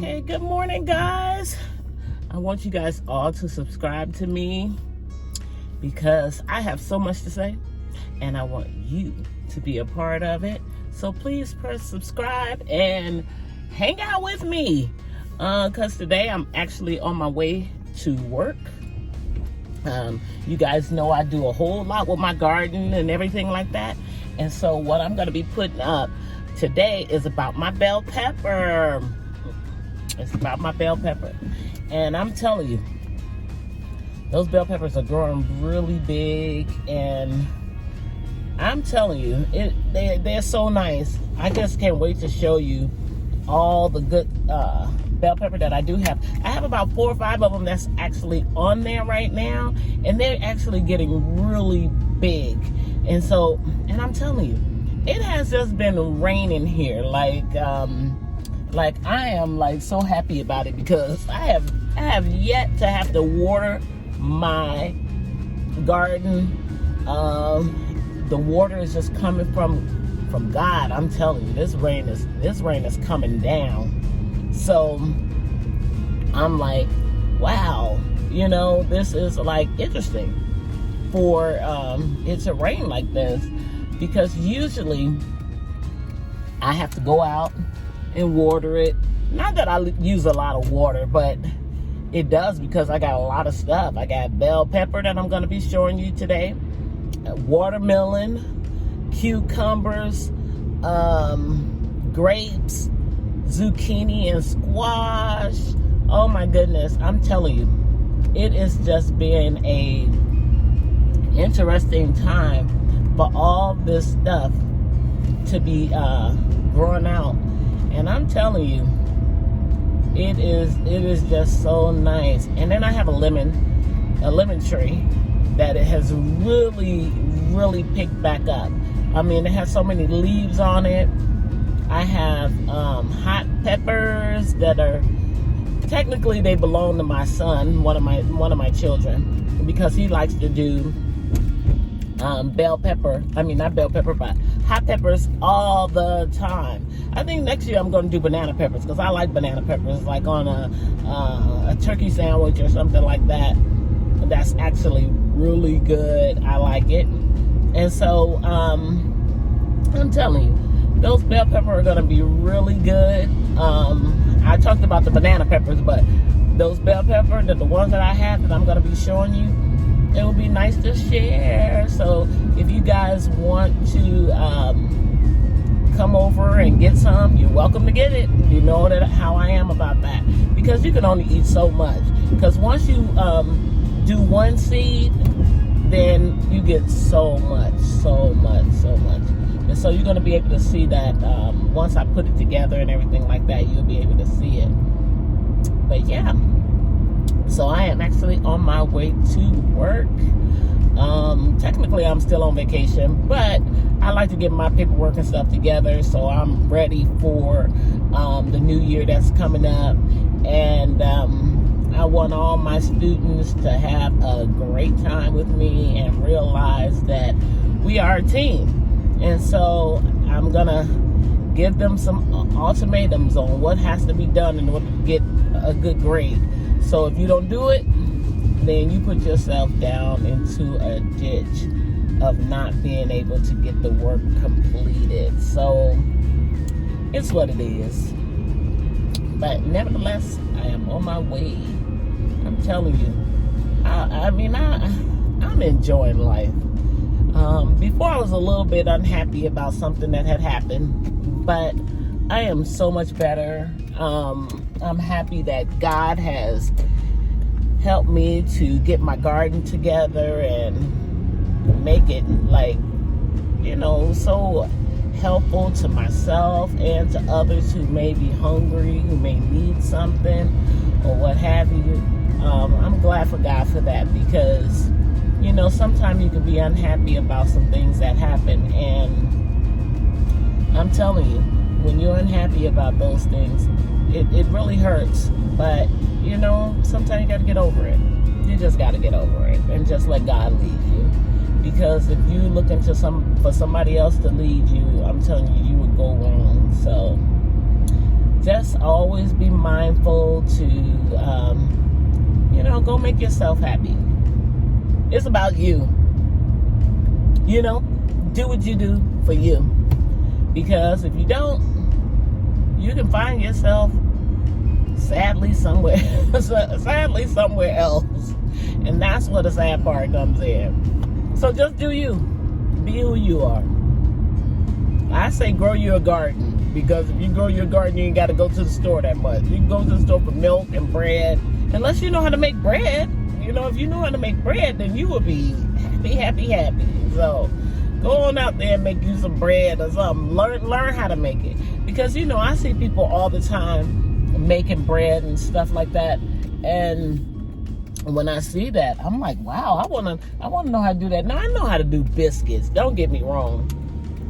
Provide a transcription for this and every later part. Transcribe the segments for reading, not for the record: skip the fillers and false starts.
Okay, good morning, guys. I want you guys all to subscribe to me because I have so much to say and I want you to be a part of it. So please press subscribe and hang out with me because today I'm actually on my way to work. You guys know I do a whole lot with my garden and everything like that. And so what I'm going to be putting up today is about my bell pepper. It's about my bell pepper. And I'm telling you, those bell peppers are growing really big. And I'm telling you, they're so nice. I just can't wait to show you all the good bell pepper that I do have. I have about 4 or 5 of them that's actually on there right now. And they're actually getting really big. And so, and I'm telling you, it has just been raining here. Like I am like so happy about it because I have yet to have to water my garden. The water is just coming from God. I'm telling you, this rain is coming down. So I'm like, wow, you know, this is like interesting for it to rain like this, because usually I have to go out and water it. Not that I use a lot of water, but it does because I got a lot of stuff. I got bell pepper that I'm going to be showing you today, watermelon, cucumbers, grapes, zucchini and squash. Oh my goodness, I'm telling you, it is just been a interesting time for all this stuff to be growing out. And I'm telling you, it is just so nice. And then I have a lemon tree that it has really picked back up. I mean, it has so many leaves on it. I have hot peppers that are technically, they belong to my son, one of my children, because he likes to do bell pepper. I mean, not bell pepper, but hot peppers all the time. I think next year I'm going to do banana peppers because I like banana peppers, like on a turkey sandwich or something like that. That's actually really good. I like it. And so I'm telling you, those bell peppers are going to be really good. I talked about the banana peppers, but those bell peppers, the ones that I have that I'm going to be showing you, it would be nice to share. So if you guys want to come over and get some, you're welcome to get it. You know how I am about that, because you can only eat so much. Because once you do one seed, then you get so much. And so you're going to be able to see that once I put it together and everything like that, you'll be able to see it. But yeah, so I am actually on my way to work. Technically, I'm still on vacation, but I like to get my paperwork and stuff together, so I'm ready for the new year that's coming up. And I want all my students to have a great time with me and realize that we are a team. And so I'm gonna give them some ultimatums on what has to be done in order to get a good grade. So if you don't do it, then you put yourself down into a ditch of not being able to get the work completed. So it's what it is. But nevertheless, I am on my way. I'm telling you, I'm enjoying life. Before I was a little bit unhappy about something that had happened, but I am so much better. I'm happy that God has helped me to get my garden together and make it, like, you know, so helpful to myself and to others who may be hungry, who may need something or what have you. I'm glad for God for that, because you know, sometimes you can be unhappy about some things that happen, and I'm telling you, when you're unhappy about those things, it really hurts. But you know, sometimes you got to get over it. You just got to get over it and just let God lead you. Because if you looking for somebody else to lead you, I'm telling you, you would go wrong. just always be mindful to, go make yourself happy. It's about you. Do what you do for you. Because if you don't, you can find yourself sadly somewhere else. And that's where the sad part comes in. So just do you. Be who you are. I say grow your garden. Because if you grow your garden, you ain't got to go to the store that much. You can go to the store for milk and bread. Unless you know how to make bread. If you know how to make bread, then you will be happy. So go on out there and make you some bread or something. Learn how to make it. Because, I see people all the time making bread and stuff like that. And when I see that, I'm like, wow, I wanna know how to do that. Now, I know how to do biscuits. Don't get me wrong.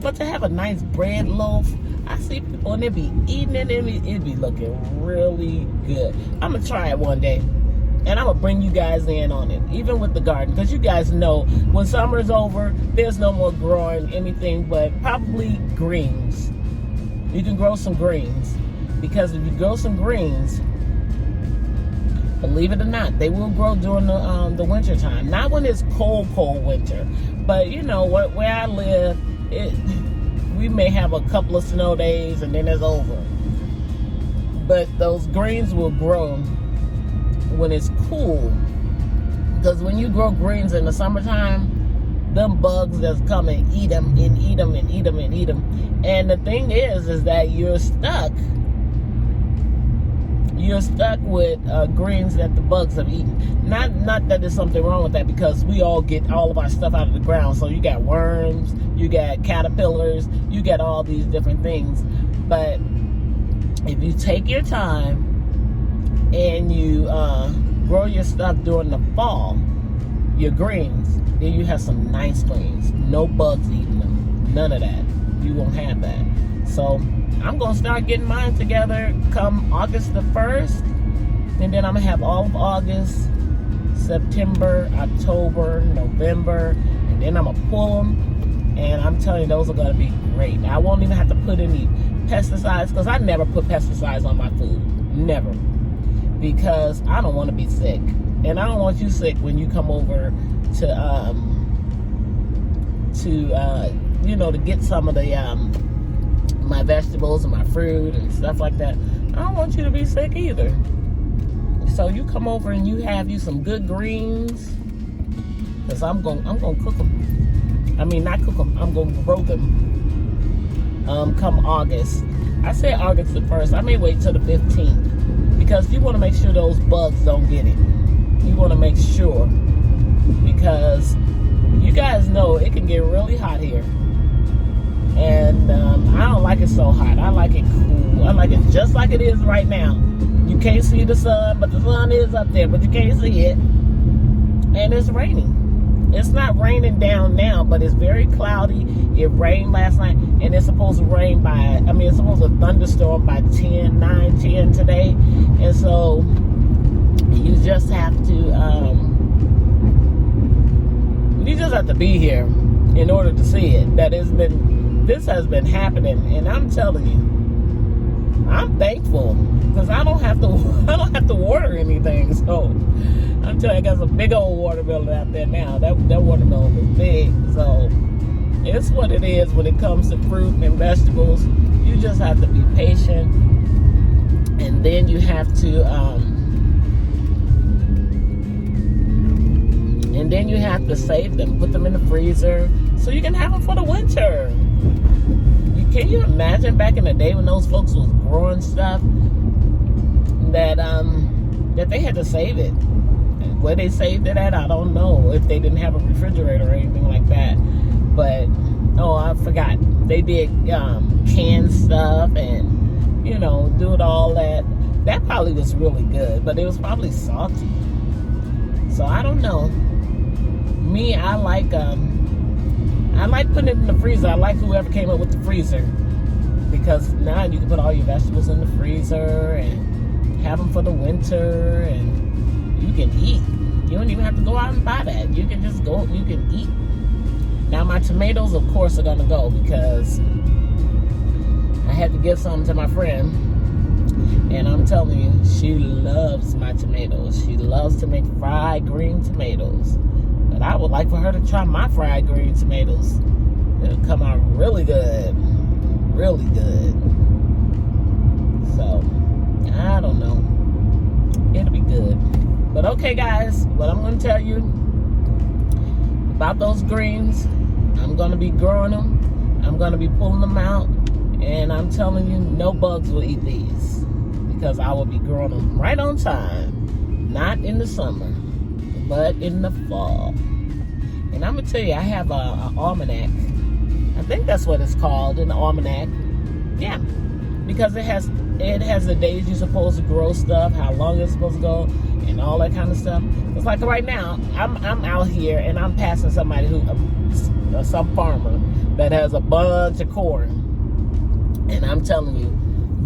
But to have a nice bread loaf, I see people and they be eating it and it be looking really good. I'm going to try it one day. And I'm going to bring you guys in on it, even with the garden. Because you guys know, when summer's over, there's no more growing anything but probably greens. You can grow some greens. Because if you grow some greens, believe it or not, they will grow during the winter time. Not when it's cold winter. But, where I live, we may have a couple of snow days and then it's over. But those greens will grow when it's cool. Because when you grow greens in the summertime, them bugs that's come and eat them and eat them and eat them and eat them. And the thing is that you're stuck. You're stuck with greens that the bugs have eaten. Not that there's something wrong with that, because we all get all of our stuff out of the ground. So you got worms, you got caterpillars, you got all these different things. But if you take your time and you grow your stuff during the fall, your greens, then you have some nice greens. No bugs eating them. None of that. You won't have that. So I'm going to start getting mine together come August the 1st. And then I'm going to have all of August, September, October, November. And then I'm going to pull them. And I'm telling you, those are going to be great. I won't even have to put any pesticides, because I never put pesticides on my food. Never. Because I don't want to be sick. And I don't want you sick when you come over to get some of the my vegetables and my fruit and stuff like that. I don't want you to be sick either. So you come over and you have you some good greens, because I'm going to cook them. I mean, not cook them. I'm going to grow them come August. I say August the 1st. I may wait till the 15th, because you want to make sure those bugs don't get it. You want to make sure, because you guys know it can get really hot here. And I don't like it so hot. I like it cool. I like it just like it is right now. You can't see the sun, but the sun is up there, but you can't see it. And it's raining. It's not raining down now, but it's very cloudy. It rained last night, and it's supposed to rain it's supposed to thunderstorm by 9, 10 today. And so you just have to be here in order to see it. This has been happening, and I'm telling you, I'm thankful, because I don't have to water anything. So I'm telling you, I got some big old watermelon out there now. That watermelon is big. So it's what it is when it comes to fruit and vegetables. You just have to be patient, and then you have to save them, put them in the freezer so you can have them for the winter. Can you imagine back in the day when those folks was growing stuff that they had to save it? Where they saved it at, I don't know, if they didn't have a refrigerator or anything like that. But I forgot, they did canned stuff and doing all that. That probably was really good, but it was probably salty. So I don't know. Me, I like putting it in the freezer. I like whoever came up with the freezer, because now you can put all your vegetables in the freezer and have them for the winter, and you can eat. You don't even have to go out and buy that. You can just go, you can eat. Now my tomatoes, of course, are gonna go, because I had to give some to my friend, And I'm telling you, she loves my tomatoes. She loves to make fried green tomatoes. But I would like for her to try my fried green tomatoes. It'll come out really good. Really good. So, I don't know. It'll be good. But okay, guys, what I'm going to tell you about those greens, I'm going to be growing them. I'm going to be pulling them out. And I'm telling you, no bugs will eat these. Because I will be growing them right on time. Not in the summer, but in the fall. And I'm going to tell you, I have an almanac. I think that's what it's called, an almanac. Yeah. Because it has the days you're supposed to grow stuff, how long it's supposed to go, and all that kind of stuff. It's like right now, I'm out here and I'm passing somebody some farmer that has a bunch of corn. And I'm telling you,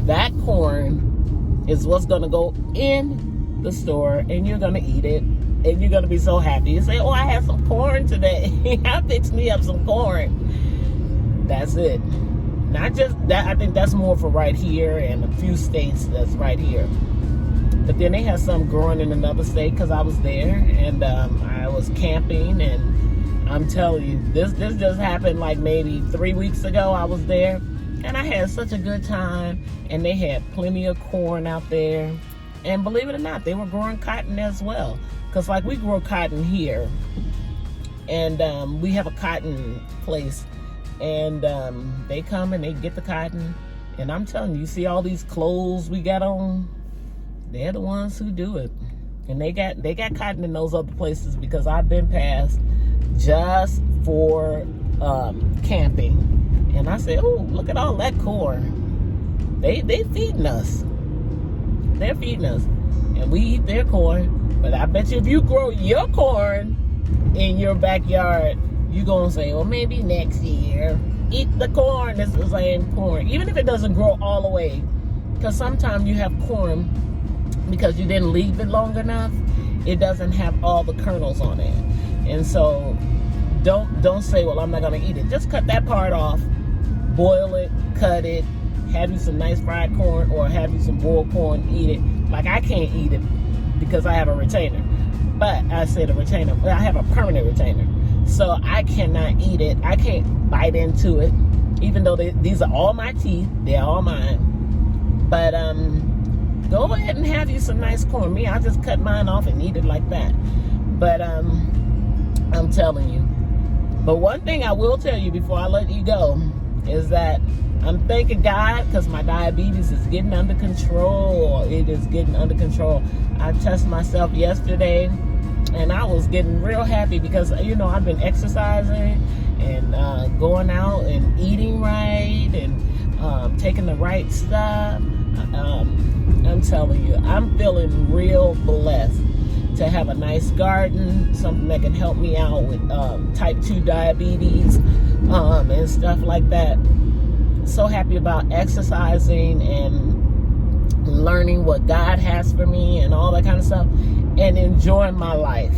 that corn is what's going to go in the store, and you're going to eat it, and you're going to be so happy. You say, oh, I had some corn today. I fixed me up some corn. That's it. Not just that. I think that's more for right here and a few states that's right here. But then they have some growing in another state because I was there, and I was camping, and I'm telling you, this just happened like maybe 3 weeks ago. I was there. And I had such a good time, and they had plenty of corn out there. And believe it or not, they were growing cotton as well. Because like we grow cotton here, and we have a cotton place. And they come and they get the cotton. And I'm telling you, see all these clothes we got on? They're the ones who do it. And they got cotton in those other places because I've been past just for camping. And I said, oh, look at all that corn. They feeding us. They're feeding us. And we eat their corn. But I bet you if you grow your corn in your backyard, you're going to say, well, maybe next year. Eat the corn. It's the same corn. Even if it doesn't grow all the way. Because sometimes you have corn, because you didn't leave it long enough, it doesn't have all the kernels on it. And so don't say, well, I'm not going to eat it. Just cut that part off. Boil it, cut it, have you some nice fried corn, or have you some boiled corn, eat it. Like I can't eat it because I have a retainer. But I said a retainer, well, I have a permanent retainer. So I cannot eat it. I can't bite into it. Even though these are all my teeth, they're all mine. But go ahead and have you some nice corn. Me, I just cut mine off and eat it like that. But I'm telling you. But one thing I will tell you before I let you go is that I'm thanking God because my diabetes is getting under control. It is getting under control. I tested myself yesterday, and I was getting real happy because, you know, I've been exercising and going out and eating right and taking the right stuff. I'm telling you, I'm feeling real blessed to have a nice garden, something that can help me out with type 2 diabetes and stuff like that. So happy about exercising and learning what God has for me and all that kind of stuff, and enjoying my life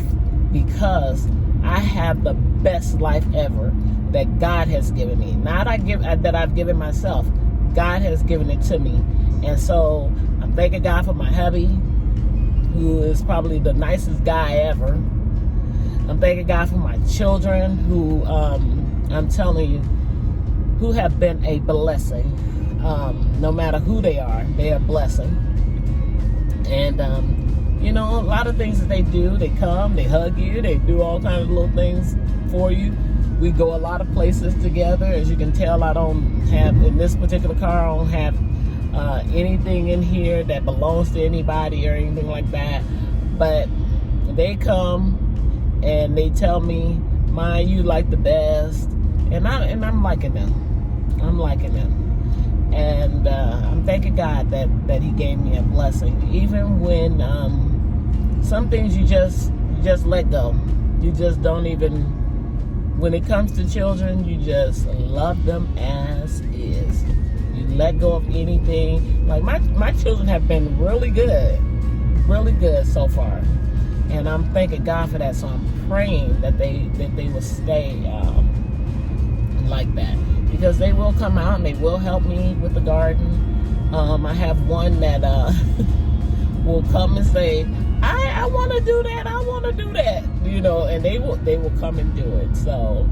because I have the best life ever that God has given me. Not that I've given myself. God has given it to me. And so I'm thanking God for my hubby, who is probably the nicest guy ever. I'm thanking God for my children, who I'm telling you, who have been a blessing. No matter who they are, they're a blessing. And you know, a lot of things that they do, they come, they hug you, they do all kinds of little things for you. We go a lot of places together. As you can tell, I don't have, in this particular car, I don't have anything in here that belongs to anybody or anything like that. But they come and they tell me, "Ma, you like the best," and I'm liking them. I'm liking them. And I'm thanking God that He gave me a blessing. Even when some things you just let go. You just don't even, when it comes to children, you just love them as is. You let go of anything. Like my children have been really good so far. And I'm thanking God for that. So I'm praying that they will stay like that. Because they will come out and they will help me with the garden. I have one that will come and say, I want to do that, I want to do that, you know, and they will come and do it. So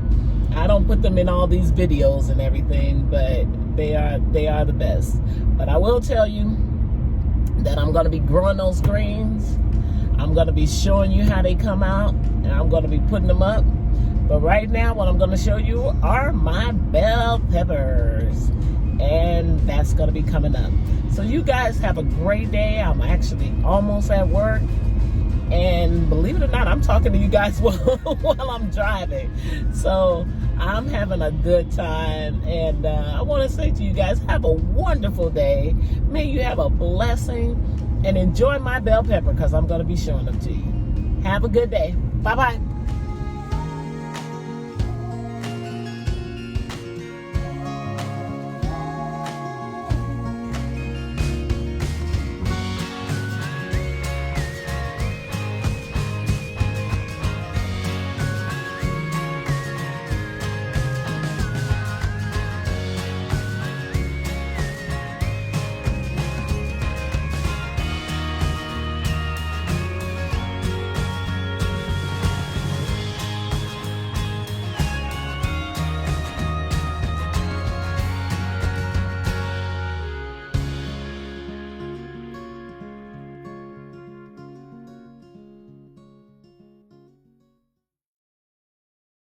I don't put them in all these videos and everything, but they are the best. But I will tell you that I'm going to be growing those greens. I'm going to be showing you how they come out, and I'm going to be putting them up. But right now, what I'm going to show you are my bell peppers, and that's going to be coming up. So you guys have a great day. I'm actually almost at work, and believe it or not, I'm talking to you guys while I'm driving. So I'm having a good time, and I want to say to you guys, have a wonderful day. May you have a blessing, and enjoy my bell pepper, because I'm going to be showing them to you. Have a good day. Bye-bye.